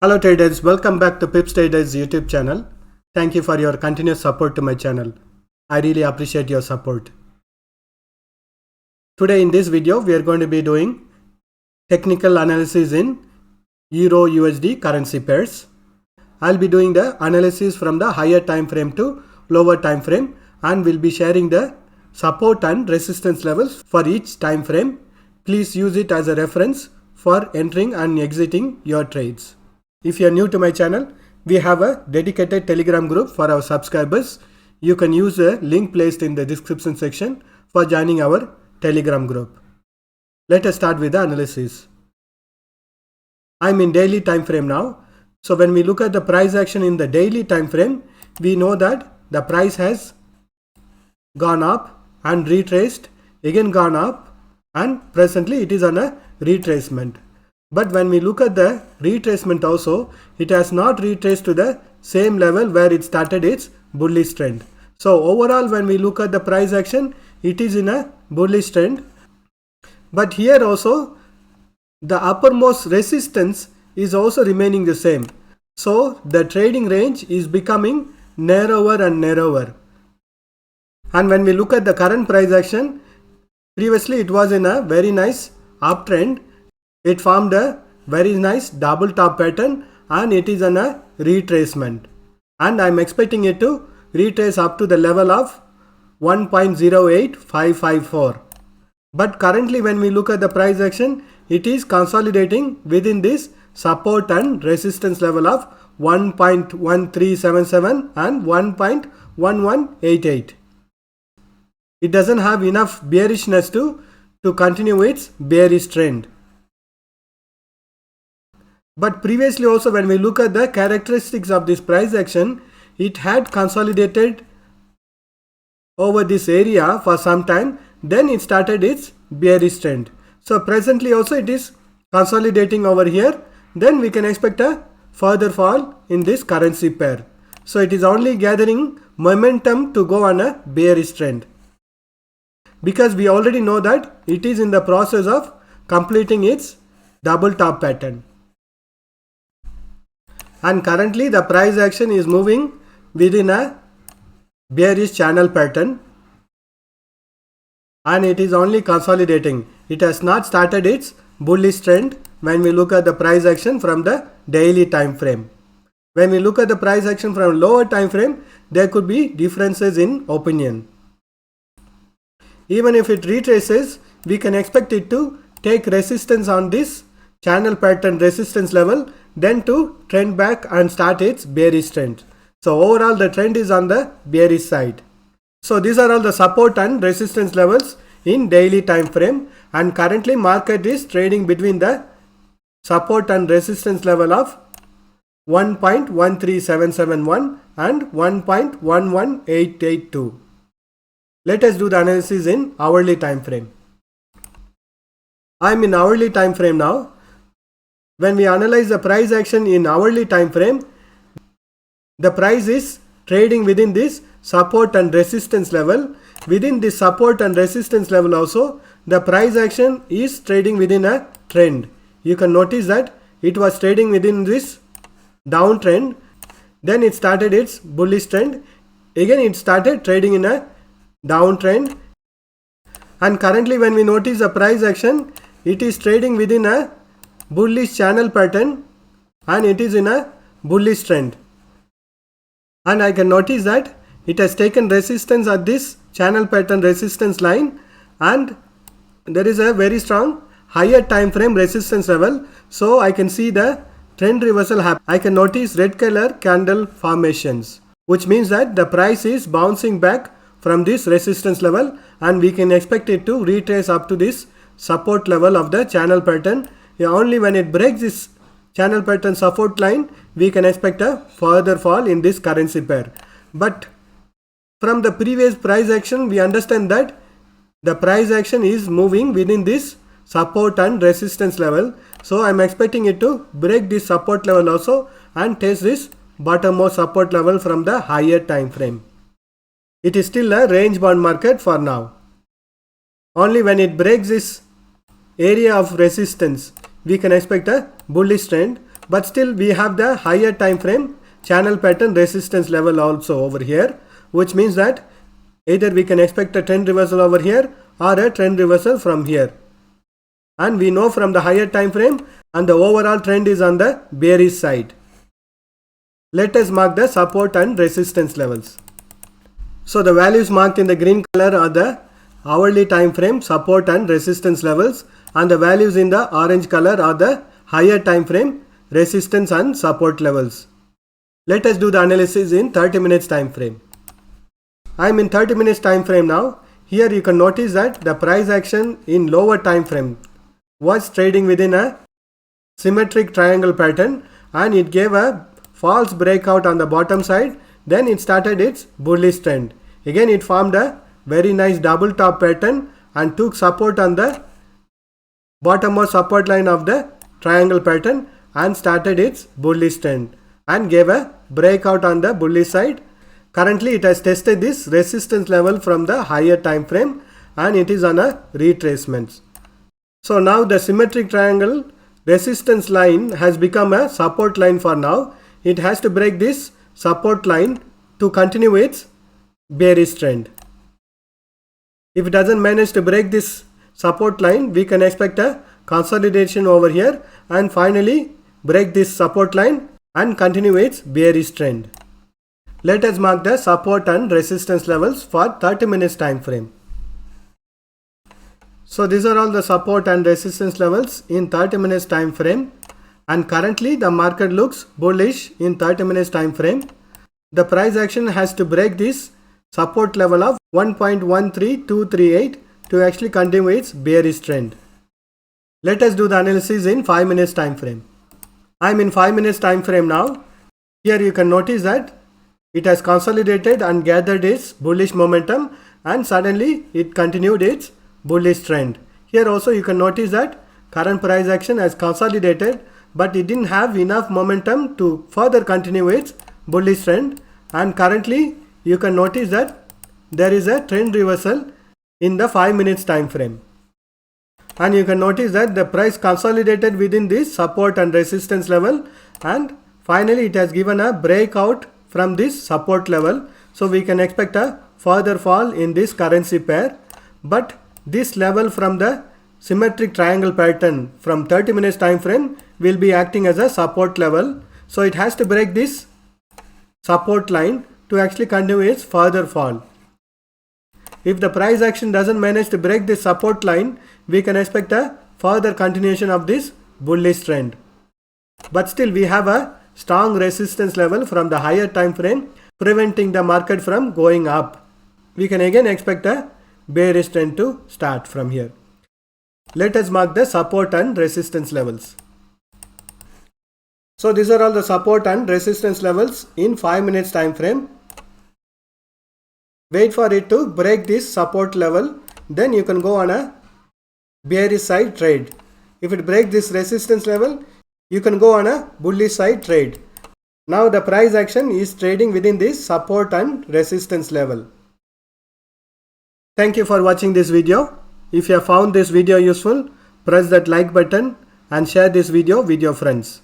Hello traders, welcome back to Pips Traders YouTube channel. Thank you for your continuous support to my channel. I really appreciate your support. Today in this video, we are going to be doing technical analysis in Euro USD currency pairs. I'll be doing the analysis from the higher time frame to lower time frame and will be sharing the support and resistance levels for each time frame. Please use it as a reference for entering and exiting your trades. If you are new to my channel, we have a dedicated Telegram group for our subscribers. You can use the link placed in the description section for joining our Telegram group. Let us start with the analysis. I'm in daily time frame now. So when we look at the price action in the daily time frame, we know that the price has gone up and retraced, again gone up, and presently it is on a retracement. But when we look at the retracement also, it has not retraced to the same level where it started its bullish trend. So overall when we look at the price action, it is in a bullish trend. But here also the uppermost resistance is also remaining the same. So the trading range is becoming narrower and narrower. And when we look at the current price action, previously it was in a very nice uptrend. It formed a very nice double top pattern and it is on a retracement. And I am expecting it to retrace up to the level of 1.08554. But currently when we look at the price action, it is consolidating within this support and resistance level of 1.1377 and 1.1188. It doesn't have enough bearishness to continue its bearish trend. But previously also when we look at the characteristics of this price action, it had consolidated over this area for some time, then it started its bearish trend. So presently also it is consolidating over here, then we can expect a further fall in this currency pair. So it is only gathering momentum to go on a bearish trend. Because we already know that it is in the process of completing its double top pattern. And currently the price action is moving within a bearish channel pattern and it is only consolidating. It has not started its bullish trend when we look at the price action from the daily time frame. When we look at the price action from lower time frame, there could be differences in opinion. Even if it retraces, we can expect it to take resistance on this channel pattern resistance level, then to trend back and start its bearish trend. So overall the trend is on the bearish side. So these are all the support and resistance levels in daily time frame, and currently market is trading between the support and resistance level of 1.13771 and 1.11882. Let us do the analysis in hourly time frame. I am in hourly time frame now. When we analyze the price action in hourly time frame, the price is trading within this support and resistance level. Within this support and resistance level also, the price action is trading within a trend. You can notice that it was trading within this downtrend, then it started its bullish trend, again it started trading in a downtrend, and currently when we notice the price action, it is trading within a bullish channel pattern and it is in a bullish trend. And I can notice that it has taken resistance at this channel pattern resistance line, and there is a very strong higher time frame resistance level. So I can see the trend reversal happen. I can notice red color candle formations, which means that the price is bouncing back from this resistance level and we can expect it to retrace up to this support level of the channel pattern. Only when it breaks this channel pattern support line, we can expect a further fall in this currency pair. But from the previous price action, we understand that the price action is moving within this support and resistance level. So I am expecting it to break this support level also and test this bottommost support level from the higher time frame. It is still a range bound market for now. Only when it breaks this area of resistance, we can expect a bullish trend. but still we have the higher time frame channel pattern resistance level also over here, which means that either we can expect a trend reversal over here or a trend reversal from here. And we know from the higher time frame and the overall trend is on the bearish side. Let us mark the support and resistance levels. So the values marked in the green color are the hourly time frame support and resistance levels, and the values in the orange color are the higher time frame resistance and support levels. Let us do the analysis in 30 minutes time frame. I am in 30 minutes time frame now. Here you can notice that the price action in lower time frame was trading within a symmetric triangle pattern, and it gave a false breakout on the bottom side. Then it started its bullish trend. Again it formed a very nice double top pattern and took support on the bottommost support line of the triangle pattern and started its bullish trend and gave a breakout on the bullish side. Currently it has tested this resistance level from the higher time frame and it is on a retracement. So now the symmetric triangle resistance line has become a support line for now. It has to break this support line to continue its bearish trend. If it doesn't manage to break this support line, we can expect a consolidation over here and finally break this support line and continue its bearish trend. Let us mark the support and resistance levels for 30 minutes time frame. So these are all the support and resistance levels in 30 minutes time frame, and currently the market looks bullish in 30 minutes time frame. The price action has to break this support level of 1.13238 to actually continue its bearish trend. Let us do the analysis in 5 minutes time frame. I am in 5 minutes time frame now. Here you can notice that it has consolidated and gathered its bullish momentum and suddenly it continued its bullish trend. Here also you can notice that current price action has consolidated, but it didn't have enough momentum to further continue its bullish trend, and currently you can notice that there is a trend reversal in the 5 minutes time frame. And you can notice that the price consolidated within this support and resistance level and finally it has given a breakout from this support level. So we can expect a further fall in this currency pair, but this level from the symmetric triangle pattern from 30 minutes time frame will be acting as a support level. So it has to break this support line to actually continue its further fall. If the price action doesn't manage to break this support line, we can expect a further continuation of this bullish trend. But still we have a strong resistance level from the higher time frame preventing the market from going up. We can again expect a bearish trend to start from here. Let us mark the support and resistance levels. So these are all the support and resistance levels in 5 minutes time frame. Wait for it to break this support level, then you can go on a bearish side trade. If it breaks this resistance level, you can go on a bullish side trade. Now the price action is trading within this support and resistance level. Thank you for watching this video. If you have found this video useful, press that like button and share this video with your friends.